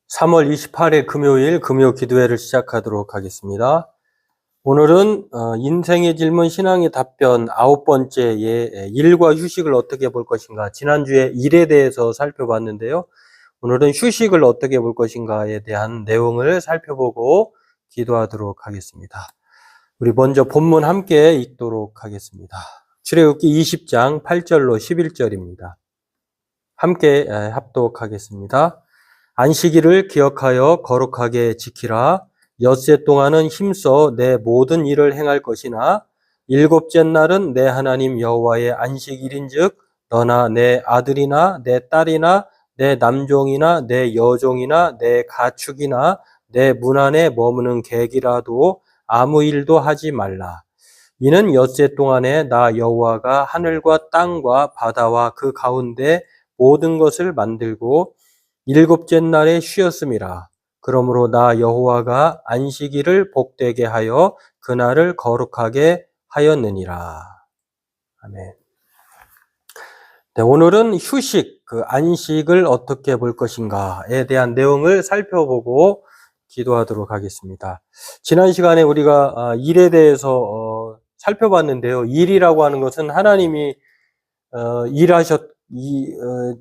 3월 28일 금요일 금요 기도회를 시작하도록 하겠습니다. 오늘은 인생의 질문 신앙의 답변 9번째의 일과 휴식을 어떻게 볼 것인가. 지난주에 일에 대해서 살펴봤는데요. 오늘은 휴식을 어떻게 볼 것인가에 대한 내용을 살펴보고 기도하도록 하겠습니다. 우리 먼저 본문 함께 읽도록 하겠습니다. 출애굽기 20장 8절로 11절입니다. 함께 합독하겠습니다. 안식일을 기억하여 거룩하게 지키라. 엿새 동안은 힘써 내 모든 일을 행할 것이나 일곱째 날은 내 하나님 여호와의 안식일인즉 너나 내 아들이나 내 딸이나 내 남종이나 내 여종이나 내 가축이나 내 문 안에 머무는 객이라도 아무 일도 하지 말라. 이는 엿새 동안에 나 여호와가 하늘과 땅과 바다와 그 가운데 모든 것을 만들고 일곱째 날에 쉬었음이라. 그러므로 나 여호와가 안식일을 복되게 하여 그날을 거룩하게 하였느니라. 아멘. 네, 오늘은 휴식, 안식을 어떻게 볼 것인가에 대한 내용을 살펴보고 기도하도록 하겠습니다. 지난 시간에 우리가 일에 대해서 살펴봤는데요. 일이라고 하는 것은 하나님이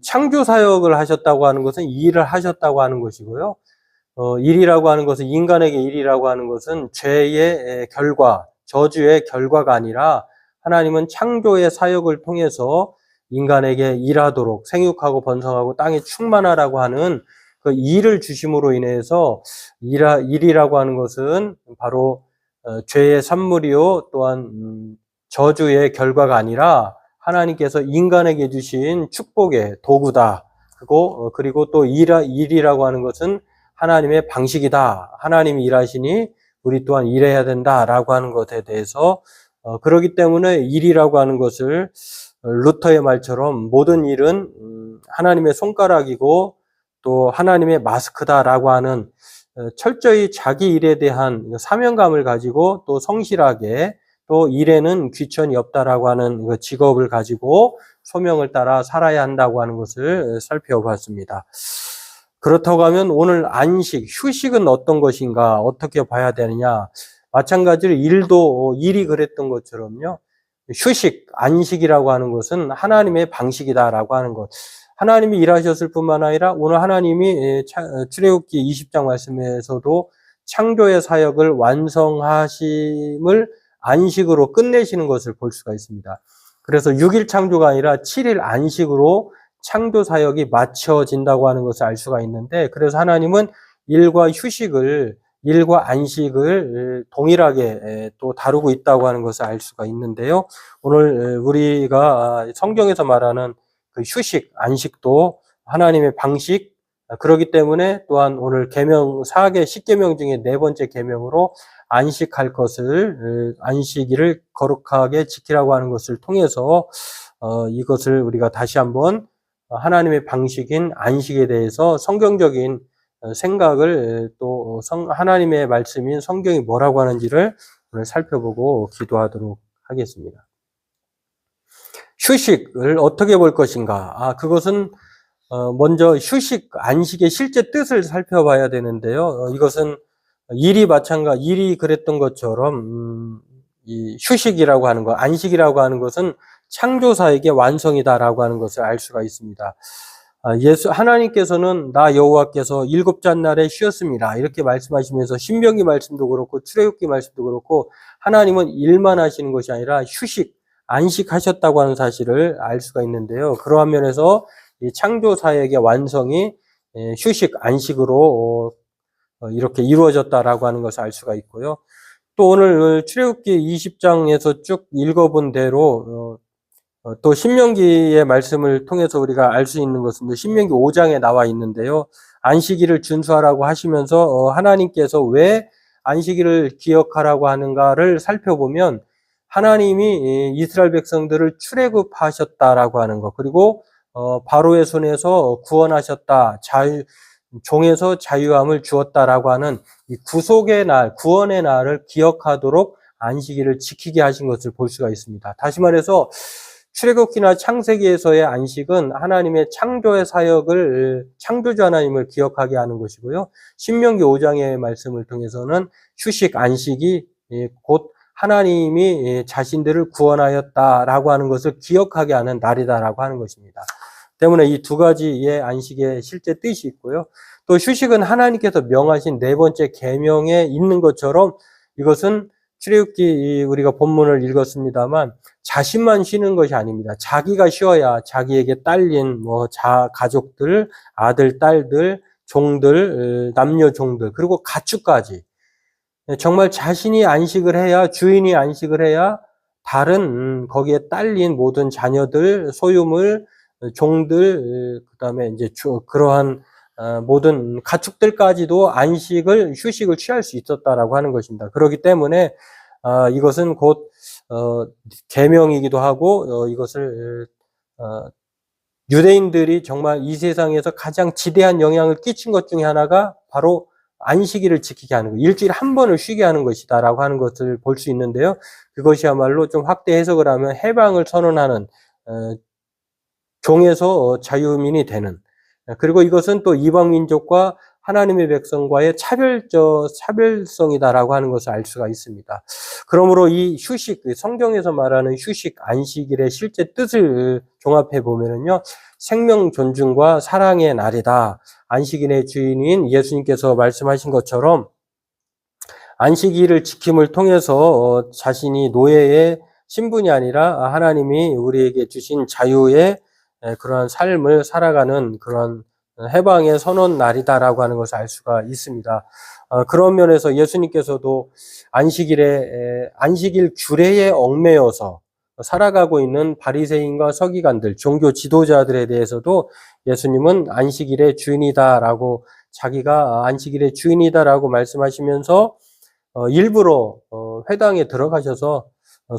창조 사역을 하셨다고 하는 것은 일을 하셨다고 하는 것이고요. 일이라고 하는 것은 인간에게 일이라고 하는 것은 죄의 결과, 저주의 결과가 아니라 하나님은 창조의 사역을 통해서 인간에게 일하도록 생육하고 번성하고 땅에 충만하라고 하는 그 일을 주심으로 인해서 일이라고 하는 것은 바로 죄의 산물이요 또한 저주의 결과가 아니라 하나님께서 인간에게 주신 축복의 도구다. 그리고 또 일이라고 하는 것은 하나님의 방식이다. 하나님이 일하시니 우리 또한 일해야 된다라고 하는 것에 대해서 그렇기 때문에 일이라고 하는 것을 루터의 말처럼 모든 일은 하나님의 손가락이고 또 하나님의 마스크다라고 하는 철저히 자기 일에 대한 사명감을 가지고 또 성실하게 또 일에는 귀천이 없다라고 하는 그 직업을 가지고 소명을 따라 살아야 한다고 하는 것을 살펴봤습니다. 그렇다고 하면 오늘 안식, 휴식은 어떤 것인가, 어떻게 봐야 되느냐. 마찬가지로 일이 그랬던 것처럼요. 휴식, 안식이라고 하는 것은 하나님의 방식이다라고 하는 것. 하나님이 일하셨을 뿐만 아니라 오늘 하나님이 출애굽기 20장 말씀에서도 창조의 사역을 완성하심을 안식으로 끝내시는 것을 볼 수가 있습니다. 그래서 6일 창조가 아니라 7일 안식으로 창조 사역이 마쳐진다고 하는 것을 알 수가 있는데, 그래서 하나님은 일과 안식을 동일하게 또 다루고 있다고 하는 것을 알 수가 있는데요. 오늘 우리가 성경에서 말하는 그 휴식, 안식도 하나님의 방식, 그렇기 때문에 또한 오늘 계명 4개 10계명 중에 네 번째 계명으로 안식일을 거룩하게 지키라고 하는 것을 통해서 이것을 우리가 다시 한번 하나님의 방식인 안식에 대해서 성경적인 생각을 또 하나님의 말씀인 성경이 뭐라고 하는지를 오늘 살펴보고 기도하도록 하겠습니다. 휴식을 어떻게 볼 것인가? 그것은 먼저 휴식, 안식의 실제 뜻을 살펴봐야 되는데요. 이것은 일이 그랬던 것처럼 이 휴식이라고 하는 것, 안식이라고 하는 것은 창조사에게 완성이다라고 하는 것을 알 수가 있습니다. 하나님께서는 나 여호와께서 일곱째 날에 쉬었습니다. 이렇게 말씀하시면서 신명기 말씀도 그렇고 출애굽기 말씀도 그렇고 하나님은 일만 하시는 것이 아니라 휴식, 안식하셨다고 하는 사실을 알 수가 있는데요. 그러한 면에서 이 창조사역의 완성이 휴식, 안식으로 이렇게 이루어졌다라고 하는 것을 알 수가 있고요. 또 오늘 출애굽기 20장에서 쭉 읽어본 대로 또 신명기의 말씀을 통해서 우리가 알 수 있는 것은 신명기 5장에 나와 있는데요. 안식일을 준수하라고 하시면서 하나님께서 왜 안식일을 기억하라고 하는가를 살펴보면 하나님이 이스라엘 백성들을 출애굽하셨다라고 하는 것, 그리고 바로의 손에서 구원하셨다, 종에서 자유함을 주었다라고 하는 이 구속의 날, 구원의 날을 기억하도록 안식일을 지키게 하신 것을 볼 수가 있습니다. 다시 말해서 출애굽기나 창세기에서의 안식은 하나님의 창조의 사역을 창조주 하나님을 기억하게 하는 것이고요. 신명기 5장의 말씀을 통해서는 휴식 안식이 곧 하나님이 자신들을 구원하였다라고 하는 것을 기억하게 하는 날이다라고 하는 것입니다. 때문에 이 두 가지의 안식의 실제 뜻이 있고요. 또 휴식은 하나님께서 명하신 네 번째 계명에 있는 것처럼 이것은 출애굽기 우리가 본문을 읽었습니다만 자신만 쉬는 것이 아닙니다. 자기가 쉬어야 자기에게 딸린 가족들, 아들, 딸들, 종들, 남녀 종들, 그리고 가축까지 정말 자신이 안식을 해야, 주인이 안식을 해야 다른 거기에 딸린 모든 자녀들, 소유물, 종들, 그다음에 이제 그러한 모든 가축들까지도 휴식을 취할 수 있었다라고 하는 것입니다. 그렇기 때문에 이것은 곧 계명이기도 하고 이것을 유대인들이 정말 이 세상에서 가장 지대한 영향을 끼친 것 중에 하나가 바로 안식일을 지키게 하는 것, 일주일에 한 번을 쉬게 하는 것이다라고 하는 것을 볼 수 있는데요. 그것이야말로 좀 확대 해석을 하면 해방을 선언하는 종에서 자유민이 되는, 그리고 이것은 또 이방 민족과 하나님의 백성과의 차별성이다라고 하는 것을 알 수가 있습니다. 그러므로 이 휴식, 성경에서 말하는 휴식, 안식일의 실제 뜻을 종합해 보면은요, 생명 존중과 사랑의 날이다. 안식일의 주인인 예수님께서 말씀하신 것처럼 안식일을 지킴을 통해서 자신이 노예의 신분이 아니라 하나님이 우리에게 주신 자유의 그러한 삶을 살아가는 그런 해방의 선언 날이다라고 하는 것을 알 수가 있습니다. 그런 면에서 예수님께서도 안식일 규례에 얽매여서 살아가고 있는 바리새인과 서기관들, 종교 지도자들에 대해서도 예수님은 안식일의 주인이다라고, 자기가 안식일의 주인이다라고 말씀하시면서 일부러 회당에 들어가셔서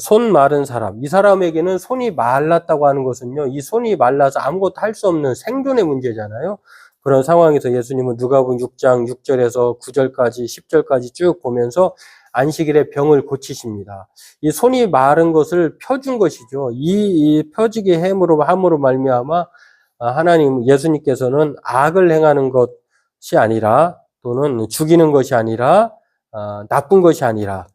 손 마른 사람, 이 사람에게는 손이 말랐다고 하는 것은요, 이 손이 말라서 아무것도 할 수 없는 생존의 문제잖아요. 그런 상황에서 예수님은 누가복음 6장 6절에서 9절까지 10절까지 쭉 보면서 안식일에 병을 고치십니다. 이 손이 마른 것을 펴준 것이죠. 이 펴지게 함으로 말미암아 예수님께서는 악을 행하는 것이 아니라, 또는 죽이는 것이 아니라, 나쁜 것이 아니라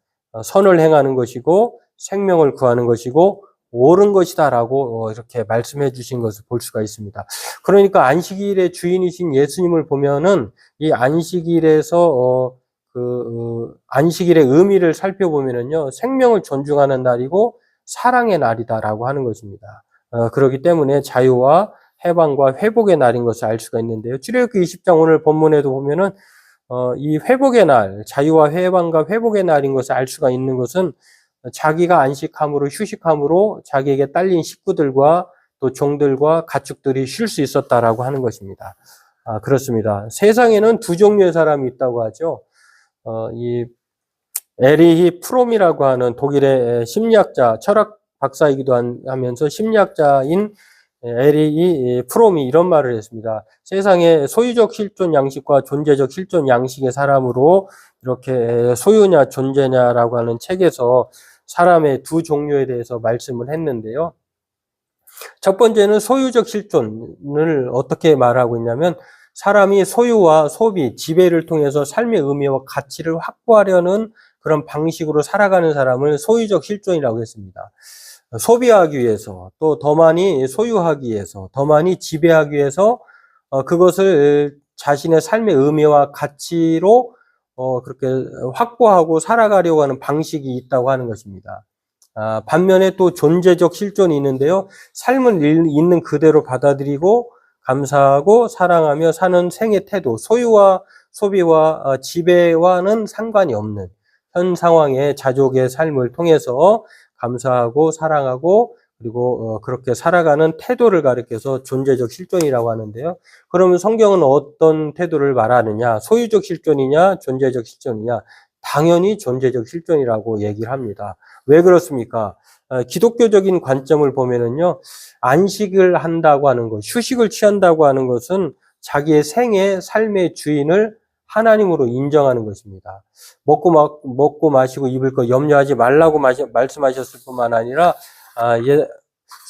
선을 행하는 것이고 생명을 구하는 것이고 옳은 것이다라고 이렇게 말씀해 주신 것을 볼 수가 있습니다. 그러니까 안식일의 주인이신 예수님을 보면은 이 안식일에서 안식일의 의미를 살펴보면은요, 생명을 존중하는 날이고 사랑의 날이다라고 하는 것입니다. 그렇기 때문에 자유와 해방과 회복의 날인 것을 알 수가 있는데요. 출애굽기 20장 오늘 본문에도 보면은 이 회복의 날, 자유와 해방과 회복의 날인 것을 알 수가 있는 것은 자기가 안식함으로, 휴식함으로 자기에게 딸린 식구들과 또 종들과 가축들이 쉴 수 있었다라고 하는 것입니다. 그렇습니다. 세상에는 두 종류의 사람이 있다고 하죠. 이 에리히 프롬이라고 하는 독일의 심리학자, 철학 박사이기도 하면서 심리학자인 에리히 프롬이 이런 말을 했습니다. 세상에 소유적 실존 양식과 존재적 실존 양식의 사람으로 이렇게 소유냐 존재냐라고 하는 책에서 사람의 두 종류에 대해서 말씀을 했는데요. 첫 번째는 소유적 실존을 어떻게 말하고 있냐면, 사람이 소유와 소비, 지배를 통해서 삶의 의미와 가치를 확보하려는 그런 방식으로 살아가는 사람을 소유적 실존이라고 했습니다. 소비하기 위해서, 또 더 많이 소유하기 위해서, 더 많이 지배하기 위해서 그것을 자신의 삶의 의미와 가치로 그렇게 확보하고 살아가려고 하는 방식이 있다고 하는 것입니다. 반면에 또 존재적 실존이 있는데요. 삶을 있는 그대로 받아들이고 감사하고 사랑하며 사는 생의 태도, 소유와 소비와 지배와는 상관이 없는 현 상황의 자족의 삶을 통해서 감사하고 사랑하고 그리고 그렇게 살아가는 태도를 가리켜서 존재적 실존이라고 하는데요. 그러면 성경은 어떤 태도를 말하느냐? 소유적 실존이냐? 존재적 실존이냐? 당연히 존재적 실존이라고 얘기를 합니다. 왜 그렇습니까? 기독교적인 관점을 보면은요, 안식을 한다고 하는 것, 휴식을 취한다고 하는 것은 자기의 삶의 주인을 하나님으로 인정하는 것입니다. 먹고 마시고 입을 거 염려하지 말라고 말씀하셨을 뿐만 아니라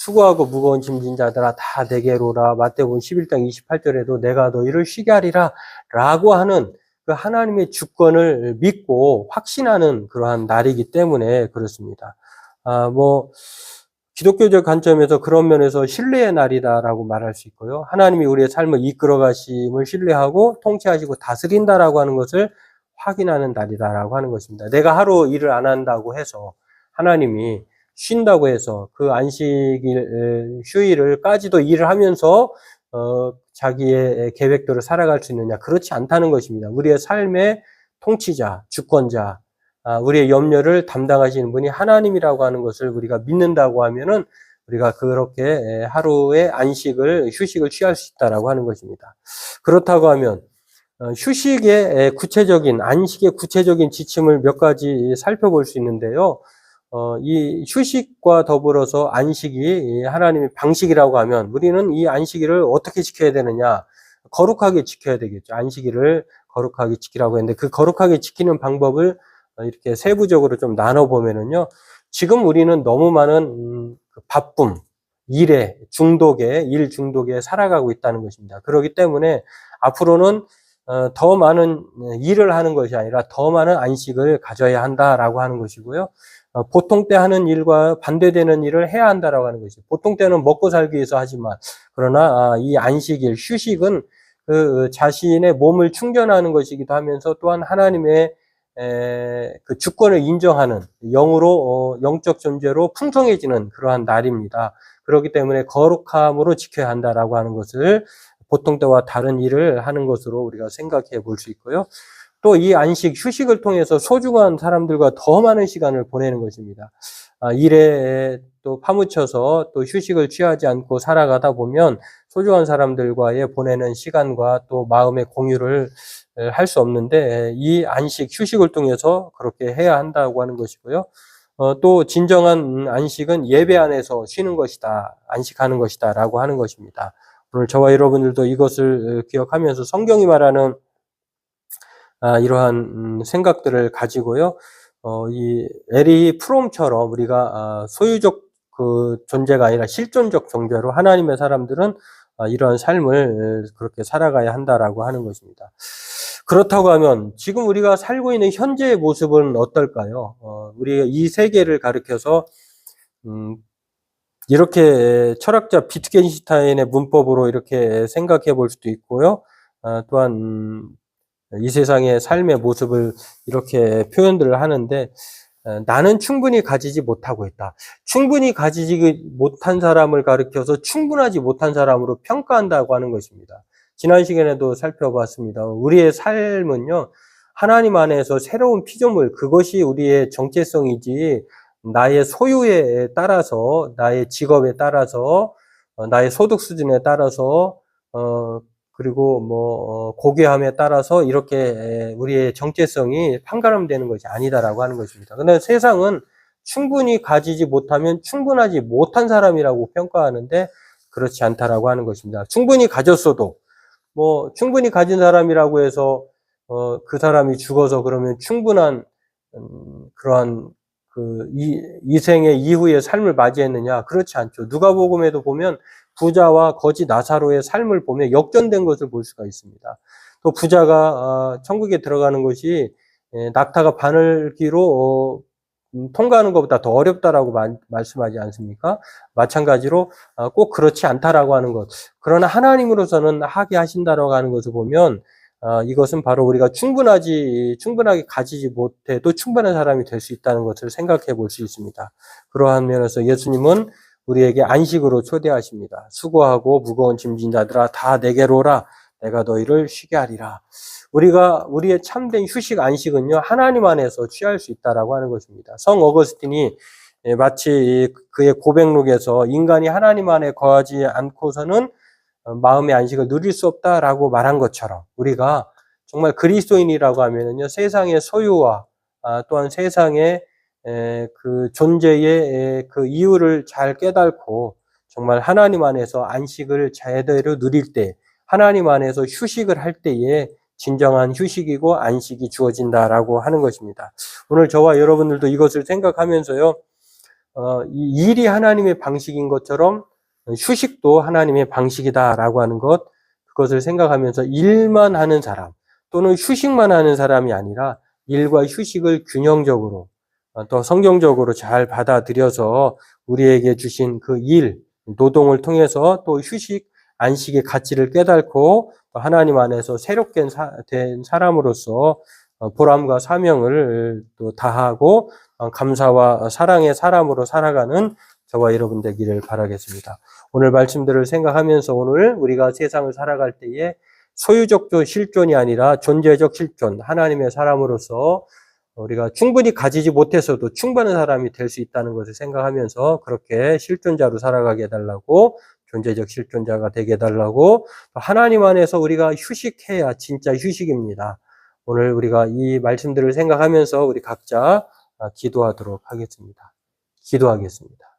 수고하고 무거운 짐진 자들아 다 내게로 오라. 마태복음 11장 28절에도 내가 너희를 쉬게 하리라 라고 하는 그 하나님의 주권을 믿고 확신하는 그러한 날이기 때문에 그렇습니다. 기독교적 관점에서 그런 면에서 신뢰의 날이다라고 말할 수 있고요. 하나님이 우리의 삶을 이끌어 가심을 신뢰하고 통치하시고 다스린다라고 하는 것을 확인하는 날이다라고 하는 것입니다. 내가 하루 일을 안 한다고 해서 하나님이 쉰다고 해서 그 안식일, 휴일을까지도 일을 하면서 자기의 계획대로 살아갈 수 있느냐? 그렇지 않다는 것입니다. 우리의 삶의 통치자, 주권자, 우리의 염려를 담당하시는 분이 하나님이라고 하는 것을 우리가 믿는다고 하면은 우리가 그렇게 하루의 휴식을 취할 수 있다라고 하는 것입니다. 그렇다고 하면 휴식의 구체적인, 안식의 구체적인 지침을 몇 가지 살펴볼 수 있는데요. 이 휴식과 더불어서 안식이 하나님의 방식이라고 하면 우리는 이 안식일을 어떻게 지켜야 되느냐? 거룩하게 지켜야 되겠죠. 안식일을 거룩하게 지키라고 했는데 그 거룩하게 지키는 방법을 이렇게 세부적으로 좀 나눠보면은요. 지금 우리는 너무 많은 바쁨, 일 중독에 살아가고 있다는 것입니다. 그렇기 때문에 앞으로는 더 많은 일을 하는 것이 아니라 더 많은 안식을 가져야 한다라고 하는 것이고요. 보통 때 하는 일과 반대되는 일을 해야 한다라고 하는 것이죠. 보통 때는 먹고 살기 위해서 하지만 그러나 이 안식일, 휴식은 그 자신의 몸을 충전하는 것이기도 하면서 또한 하나님의 그 주권을 인정하는 영으로 영적 존재로 풍성해지는 그러한 날입니다. 그렇기 때문에 거룩함으로 지켜야 한다라고 하는 것을 보통 때와 다른 일을 하는 것으로 우리가 생각해 볼 수 있고요. 또 이 안식, 휴식을 통해서 소중한 사람들과 더 많은 시간을 보내는 것입니다. 일에 또 파묻혀서 또 휴식을 취하지 않고 살아가다 보면 소중한 사람들과의 보내는 시간과 또 마음의 공유를 할 수 없는데 이 안식, 휴식을 통해서 그렇게 해야 한다고 하는 것이고요. 또 진정한 안식은 예배 안에서 쉬는 것이다, 안식하는 것이다 라고 하는 것입니다. 오늘 저와 여러분들도 이것을 기억하면서 성경이 말하는 이러한 생각들을 가지고요. 이 에리 프롬처럼 우리가 소유적 그 존재가 아니라 실존적 존재로 하나님의 사람들은 이러한 삶을 그렇게 살아가야 한다라고 하는 것입니다. 그렇다고 하면 지금 우리가 살고 있는 현재의 모습은 어떨까요? 우리가 이 세계를 가리켜서 이렇게 철학자 비트겐슈타인의 문법으로 이렇게 생각해 볼 수도 있고요. 또한 이 세상의 삶의 모습을 이렇게 표현들을 하는데 나는 충분히 가지지 못하고 있다. 충분히 가지지 못한 사람을 가리켜서 충분하지 못한 사람으로 평가한다고 하는 것입니다. 지난 시간에도 살펴봤습니다. 우리의 삶은요, 하나님 안에서 새로운 피조물, 그것이 우리의 정체성이지 나의 소유에 따라서, 나의 직업에 따라서, 나의 소득 수준에 따라서, 그리고 고귀함에 따라서 이렇게 우리의 정체성이 판가름되는 것이 아니다라고 하는 것입니다. 그런데 세상은 충분히 가지지 못하면 충분하지 못한 사람이라고 평가하는데 그렇지 않다라고 하는 것입니다. 충분히 가졌어도 충분히 가진 사람이라고 해서 그 사람이 죽어서 그러면 충분한 그러한 이 생의 이후의 삶을 맞이했느냐? 그렇지 않죠. 누가복음에도 보면 부자와 거지 나사로의 삶을 보면 역전된 것을 볼 수가 있습니다. 또 부자가 천국에 들어가는 것이 낙타가 바늘기로 통과하는 것보다 더 어렵다라고 말씀하지 않습니까? 마찬가지로 꼭 그렇지 않다라고 하는 것. 그러나 하나님으로서는 하게 하신다라고 하는 것을 보면 이것은 바로 우리가 충분하게 가지지 못해도 충분한 사람이 될 수 있다는 것을 생각해 볼 수 있습니다. 그러한 면에서 예수님은 우리에게 안식으로 초대하십니다. 수고하고 무거운 짐진 자들아 다 내게로 오라. 내가 너희를 쉬게 하리라. 우리의 참된 휴식 안식은요, 하나님 안에서 취할 수 있다라고 하는 것입니다. 성 어거스틴이 마치 그의 고백록에서 인간이 하나님 안에 거하지 않고서는 마음의 안식을 누릴 수 없다라고 말한 것처럼 우리가 정말 그리스도인이라고 하면은요, 세상의 소유와 또한 세상의 그 존재의 그 이유를 잘 깨닫고 정말 하나님 안에서 안식을 제대로 누릴 때, 하나님 안에서 휴식을 할 때에 진정한 휴식이고 안식이 주어진다라고 하는 것입니다. 오늘 저와 여러분들도 이것을 생각하면서요, 이 일이 하나님의 방식인 것처럼 휴식도 하나님의 방식이다라고 하는 것, 그것을 생각하면서 일만 하는 사람 또는 휴식만 하는 사람이 아니라 일과 휴식을 균형적으로 또 성경적으로 잘 받아들여서 우리에게 주신 그 일, 노동을 통해서 또 휴식, 안식의 가치를 깨닫고 하나님 안에서 새롭게 된 사람으로서 보람과 사명을 또 다하고 감사와 사랑의 사람으로 살아가는 저와 여러분 되기를 바라겠습니다. 오늘 말씀들을 생각하면서 오늘 우리가 세상을 살아갈 때에 소유적 실존이 아니라 존재적 실존, 하나님의 사람으로서 우리가 충분히 가지지 못해서도 충분한 사람이 될 수 있다는 것을 생각하면서 그렇게 실존자로 살아가게 해달라고, 존재적 실존자가 되게 해달라고, 하나님 안에서 우리가 휴식해야 진짜 휴식입니다. 오늘 우리가 이 말씀들을 생각하면서 우리 각자 기도하도록 하겠습니다. 기도하겠습니다.